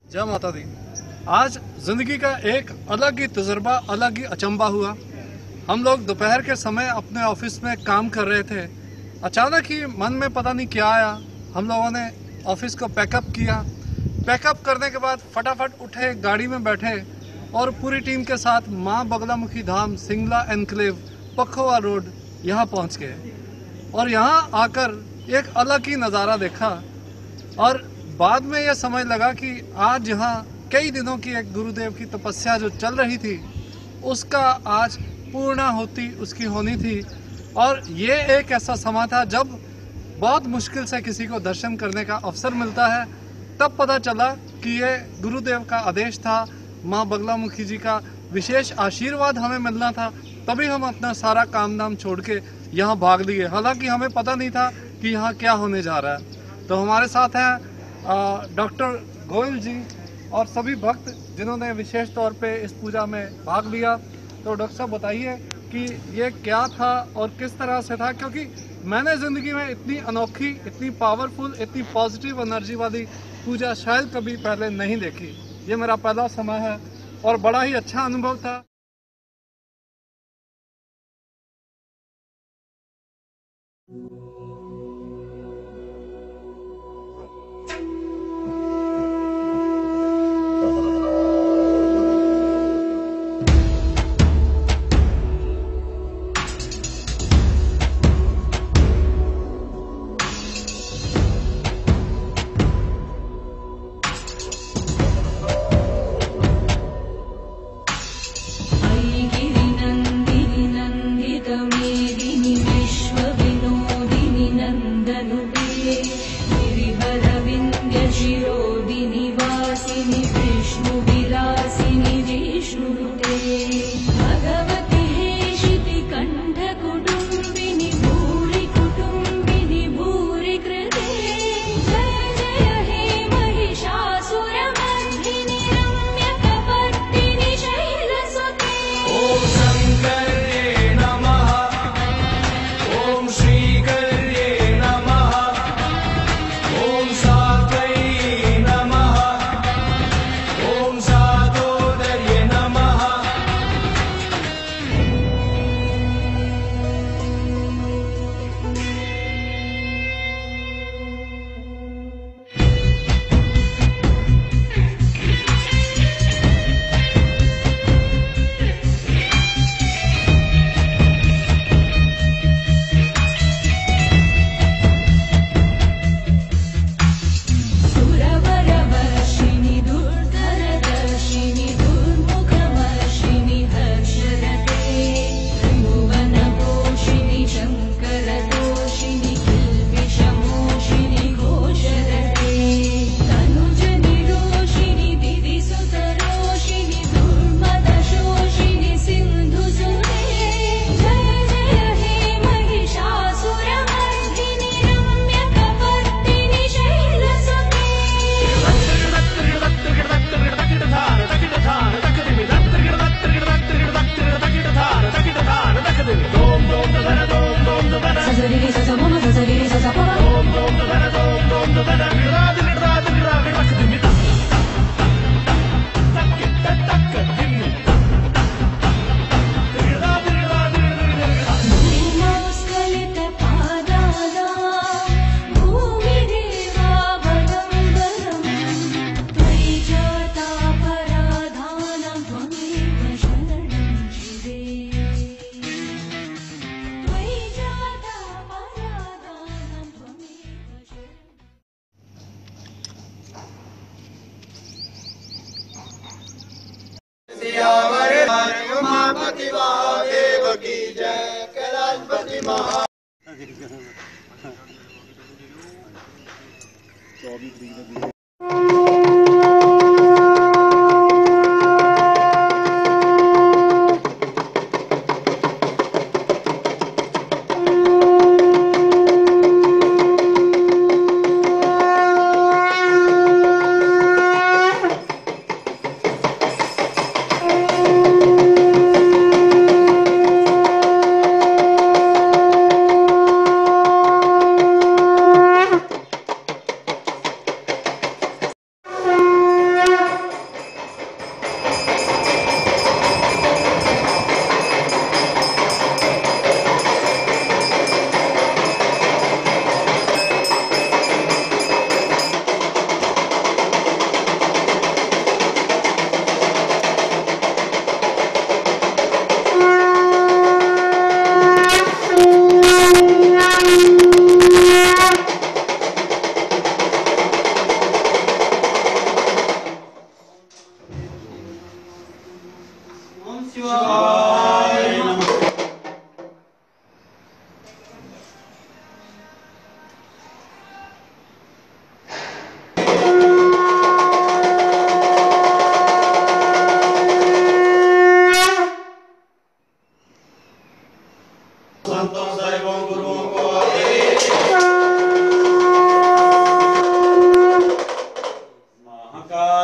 जय माता दी। आज जिंदगी का एक अलग ही तजुर्बा, अलग ही अचंबा हुआ। हम लोग दोपहर के समय अपने ऑफिस में काम कर रहे थे। अचानक ही मन में पता नहीं क्या आया, हम लोगों ने ऑफिस को पैकअप किया। पैकअप करने के बाद फटाफट उठे, गाड़ी में बैठे और पूरी टीम के साथ माँ बगलामुखी धाम, सिंगला एनक्लेव, पखोवा रोड यहाँ पहुँच गए। और यहाँ आकर एक अलग ही नज़ारा देखा और बाद में यह समझ लगा कि आज यहाँ कई दिनों की एक गुरुदेव की तपस्या जो चल रही थी उसका आज पूर्णाहुति उसकी होनी थी। और ये एक ऐसा समय था जब बहुत मुश्किल से किसी को दर्शन करने का अवसर मिलता है। तब पता चला कि ये गुरुदेव का आदेश था, माँ बगलामुखी जी का विशेष आशीर्वाद हमें मिलना था। तभी हम अपना सारा काम धाम छोड़ के यहाँ भाग लिए। हालांकि हमें पता नहीं था कि यहाँ क्या होने जा रहा है। तो हमारे साथ हैं डॉक्टर गोयल जी और सभी भक्त जिन्होंने विशेष तौर पे इस पूजा में भाग लिया। तो डॉक्टर साहब बताइए कि ये क्या था और किस तरह से था, क्योंकि मैंने ज़िंदगी में इतनी अनोखी, इतनी पावरफुल, इतनी पॉजिटिव एनर्जी वाली पूजा शायद कभी पहले नहीं देखी। ये मेरा पहला समय है और बड़ा ही अच्छा अनुभव था। उमापति महादेव की जय, कैलाशपति महा।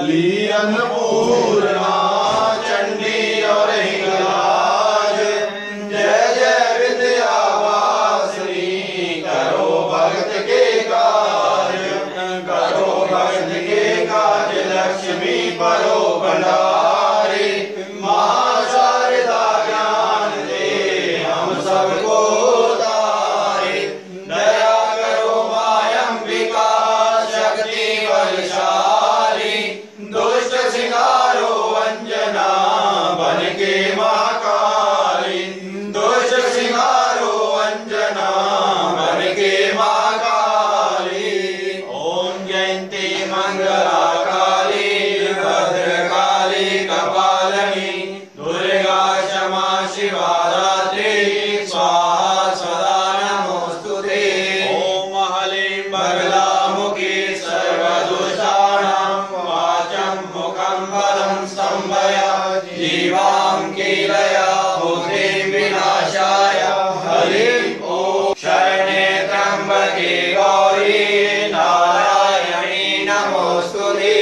काली अन्नपूर्णा चंडी और हिंगलाज जय जय विद्यावासिनी करो भक्त के काज लक्ष्मी परो भंडारी महाशारदा ज्ञान दे हम सबको तारे दया करो मायंबिका शक्ति बलशाली दुष्ट सिंगारो अंजना बन के महाकाली दुष्ट सिंगारो अंजना बन के महाकाली ओम जयंती मंगला भद्रकाली कपालिनी दुर्गा क्षमा शिवा रात्रि स्वाहा सदा नमोस्तुते ओम हलीं बगलामुखी सर्वदुष्टानां वाचं मुखं बलं स्तम्भय जीवां कीलया बुद्धिं विनाशाय हरिं ओम शरणे त्र्यंबके गौरी नारायणी नमोस्तुते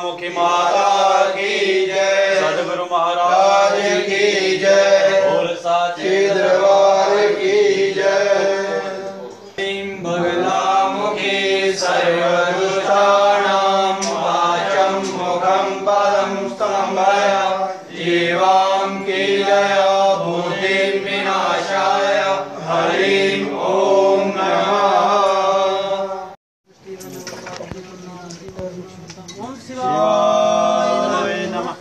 मुखी माता की जय सदगुरु महाराज की जय बोल साचे दरबार की जय बगलामुखी सर्वदुष्टानां वाचं मुखं पदं स्तम्भय जीवां कीलया बुद्धिं विनाशाय हरिं ओम नमः ओम शिवाय नमः।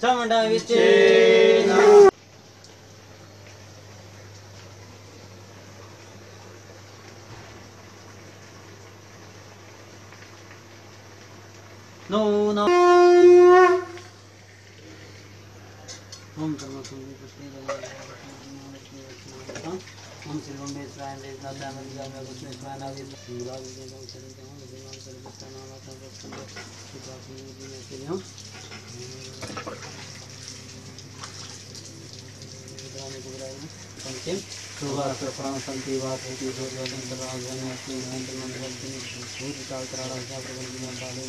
चामुंडा विचे नो नो ओम ओम श्री ओम स्वाय वेदनाथ नाम में कुछ में स्वाय नाम गुलाब के नाम से हम भगवान सर्वस्व नाम का प्रसन्न शिवाजी जी ने के हम विद्वान गुरुराय पंचम सुभाष प्राण शांति बात होती है स्वतंत्र राजधानी अपनी मंत्र मंडल की भूत काल कराड़ा का प्रबंध में पाले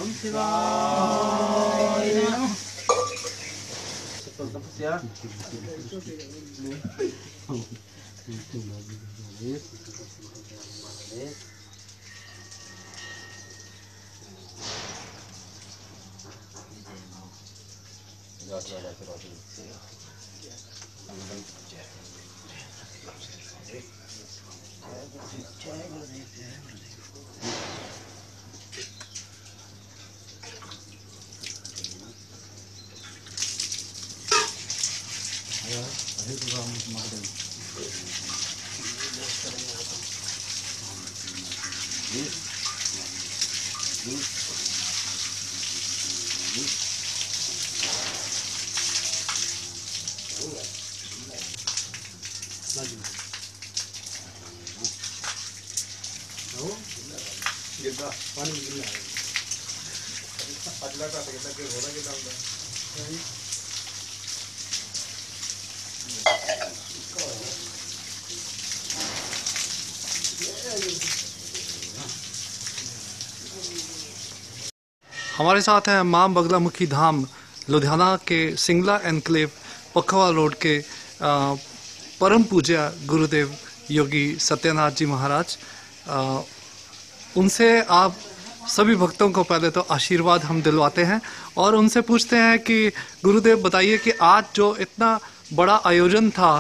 ओम शिवाय नमः। तपस्या पानी गिरना है अगला का कितना के होना कितना होता है हमारे साथ हैं मां बगलामुखी धाम लुधियाना के सिंगला एनक्लेव पखवा रोड के परम पूज्य गुरुदेव योगी सत्यनाथ जी महाराज। उनसे आप सभी भक्तों को पहले तो आशीर्वाद हम दिलवाते हैं और उनसे पूछते हैं कि गुरुदेव बताइए कि आज जो इतना बड़ा आयोजन था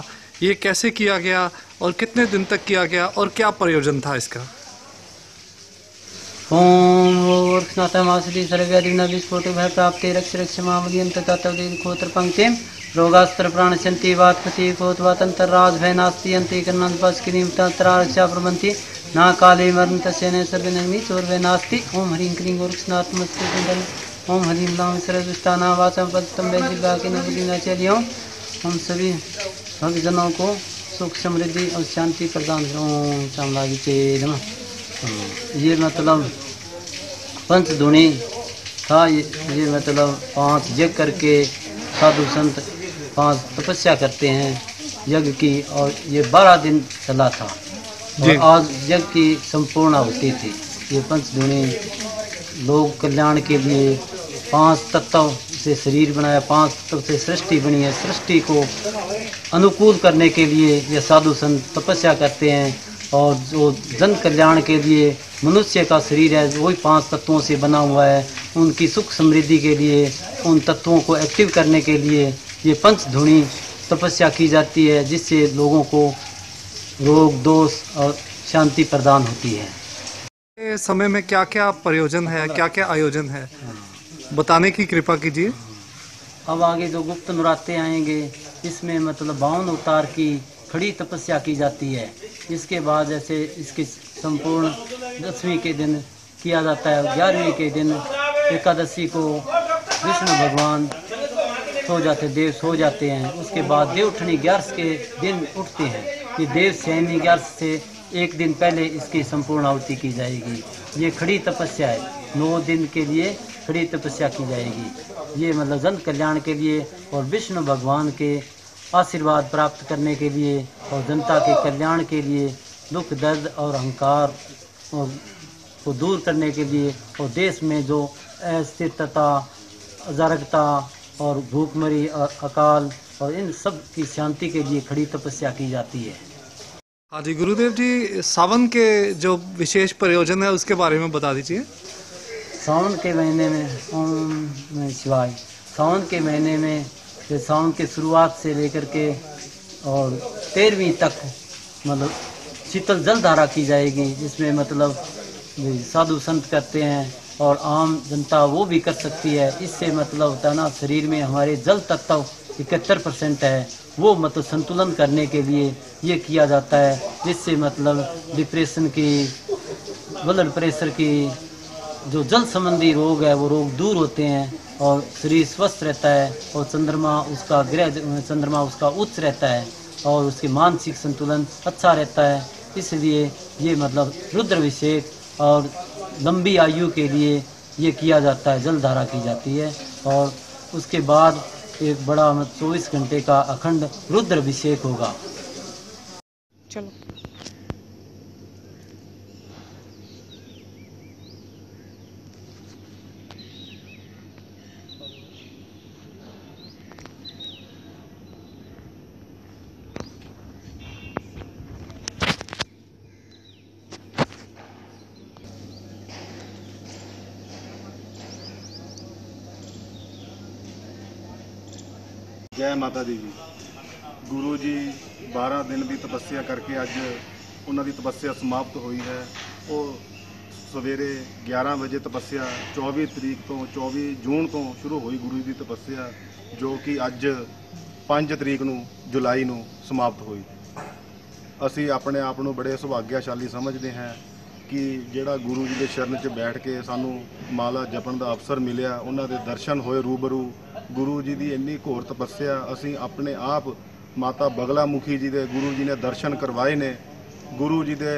ये कैसे किया गया और कितने दिन तक किया गया और क्या प्रयोजन था इसका। ओम वर्षनाथमासुरी सर्व्यादिना विस्फोटो भय प्राप्ते रक्ष रक्ष मामलियं तथा तवदेव खोत्र पंक्तिम रोगास्त्र प्राणशंति वातपति कोतवातंतर राज भय नास्ति अंते कन्नंद पस्किनीम तंत्रा रक्षा प्रबंति ना काले मरण तस्य ने सर्वनमी चोर भय नास्ति। ओम ह्रीं क्लीं वर्षनाथ मस्तुंडल ओम हरीं लाम सर्वदुष्टाना वाचम पदतम वैदिका के नवदीना चलियों। हम सभी भक्तजनों को सुख समृद्धि और शांति प्रदान ये मतलब पंचधुनी था। ये मतलब 5 यज्ञ करके साधु संत 5 तपस्या करते हैं यज्ञ की, और ये 12 दिन चला था और आज यज्ञ की संपूर्ण होती थी। ये पंचधुनी लोक कल्याण के लिए 5 तत्व से शरीर बनाया, 5 तत्व से सृष्टि बनी है। सृष्टि को अनुकूल करने के लिए ये साधु संत तपस्या करते हैं, और जो जन कल्याण के लिए मनुष्य का शरीर है वही 5 तत्वों से बना हुआ है। उनकी सुख समृद्धि के लिए, उन तत्वों को एक्टिव करने के लिए ये पंचधुनी तपस्या की जाती है, जिससे लोगों को रोग दोष और शांति प्रदान होती है। इस समय में क्या क्या प्रयोजन है, क्या क्या आयोजन है, बताने की कृपा कीजिए। अब आगे जो गुप्त नवरात्रे आएंगे, इसमें मतलब 52 अवतार की खड़ी तपस्या की जाती है। इसके बाद जैसे इसकी संपूर्ण 10वीं के दिन किया जाता है। 11वीं के दिन एकादशी को विष्णु भगवान देव सो जाते हैं। उसके बाद देवउठनी 11 के दिन उठते हैं। ये देव शयनी 11 से एक दिन पहले इसकी संपूर्ण आहुति की जाएगी। ये खड़ी तपस्या है, 9 दिन के लिए खड़ी तपस्या की जाएगी। ये मतलब जन कल्याण के लिए और विष्णु भगवान के आशीर्वाद प्राप्त करने के लिए और जनता के कल्याण के लिए, दुख दर्द और अहंकार को दूर करने के लिए, और देश में जो अस्थिरता, अराजकता और भूखमरी और अकाल और इन सब की शांति के लिए खड़ी तपस्या की जाती है। हाँ जी गुरुदेव जी, सावन के जो विशेष प्रयोजन है उसके बारे में बता दीजिए। सावन के महीने में ओम नमः शिवाय, सावन के महीने में सावन के शुरुआत से लेकर के और 13वीं तक मतलब शीतल जल धारा की जाएगी, जिसमें मतलब साधु संत करते हैं और आम जनता वो भी कर सकती है। इससे मतलब होता है ना, शरीर में हमारे जल तत्व 71% है, वो मतलब संतुलन करने के लिए ये किया जाता है, जिससे मतलब डिप्रेशन की, ब्लड प्रेशर की, जो जल संबंधी रोग है वो रोग दूर होते हैं और शरीर स्वस्थ रहता है। और चंद्रमा उसका उच्च रहता है और उसके मानसिक संतुलन अच्छा रहता है। इसलिए ये मतलब रुद्राभिषेक और लंबी आयु के लिए ये किया जाता है, जल धारा की जाती है। और उसके बाद एक बड़ा 24 घंटे का अखंड रुद्राभिषेक होगा। चलो जय माता दी जी। गुरु जी 12 दिन की तपस्या करके अज उन्होंने तपस्या समाप्त हुई है। वो सवेरे 11 बजे तपस्या 24 तरीक तो 24 जून तो शुरू हुई गुरु जी की तपस्या, जो कि अज 5 तरीक नूं जुलाई नूं समाप्त हुई। असी अपने आप नूं बड़े सुभाग्यशाली समझते हैं कि जिहड़ा गुरु जी के शरण च बैठ के सानू माला जपण का अवसर मिलिया, उन्हां दे दर्शन होए रूबरू। गुरु जी की इन्नी घोर तपस्या असी अपने आप माता बगला मुखी जी दे गुरु जी ने दर्शन करवाए ने। गुरु जी के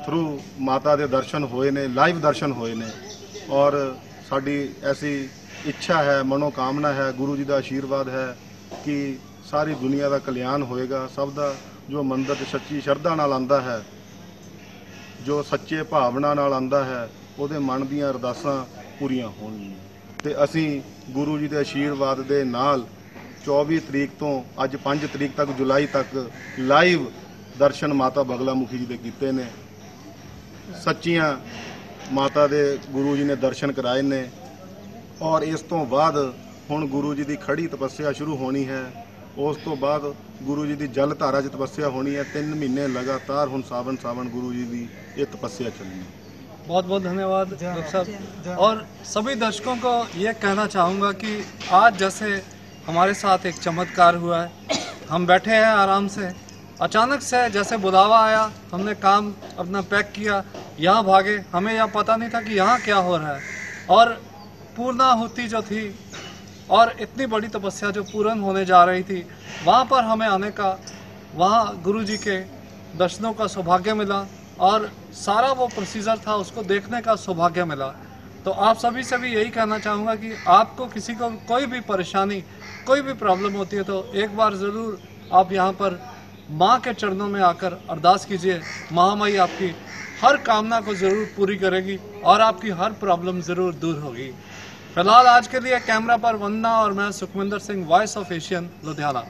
थ्रू माता के दर्शन होए ने, लाइव दर्शन होए ने। और साडी ऐसी इच्छा है, मनोकामना है, गुरु जी का आशीर्वाद है कि सारी दुनिया का कल्याण होएगा। सब का जो मंदिर च सच्ची श्रद्धा नाल आंदा है, जो सच्चे भावना नाल आंदा है, ਉਹਦੇ मन ਦੀਆਂ अरदासां पूरियां होणगीਆਂ। ते असी गुरु जी के आशीर्वाद के नाल 24 तरीक तो अज 5 तरीक तक जुलाई तक लाइव दर्शन माता बगला मुखी जी के कीते ने। सच्चियां माता दे गुरु जी ने दर्शन कराए ने। और इस तो बाद हुण गुरु जी की खड़ी तपस्या शुरू होनी है। उस तो बाद गुरु जी की जल धारा च तपस्या होनी है। 3 महीने लगातार हुण सावन गुरु जी की ये तपस्या चलनी है। बहुत बहुत धन्यवाद डॉक्टर साहब। और सभी दर्शकों को ये कहना चाहूँगा कि आज जैसे हमारे साथ एक चमत्कार हुआ है, हम बैठे हैं आराम से, अचानक से जैसे बुलावा आया, हमने काम अपना पैक किया, यहाँ भागे। हमें यह पता नहीं था कि यहाँ क्या हो रहा है। और पूर्णाहुति जो थी और इतनी बड़ी तपस्या जो पूर्ण होने जा रही थी, वहाँ पर हमें आने का वहाँ गुरुजी के दर्शनों का सौभाग्य मिला और सारा वो प्रोसीजर था उसको देखने का सौभाग्य मिला। तो आप सभी से भी यही कहना चाहूँगा कि आपको किसी को कोई भी परेशानी, कोई भी प्रॉब्लम होती है तो एक बार ज़रूर आप यहाँ पर माँ के चरणों में आकर अरदास कीजिए। महामाई आपकी हर कामना को ज़रूर पूरी करेगी और आपकी हर प्रॉब्लम ज़रूर दूर होगी। फिलहाल आज के लिए कैमरा पर वंदना और मैं Sukhwinder Singh, voice of Asian, Ludhiana.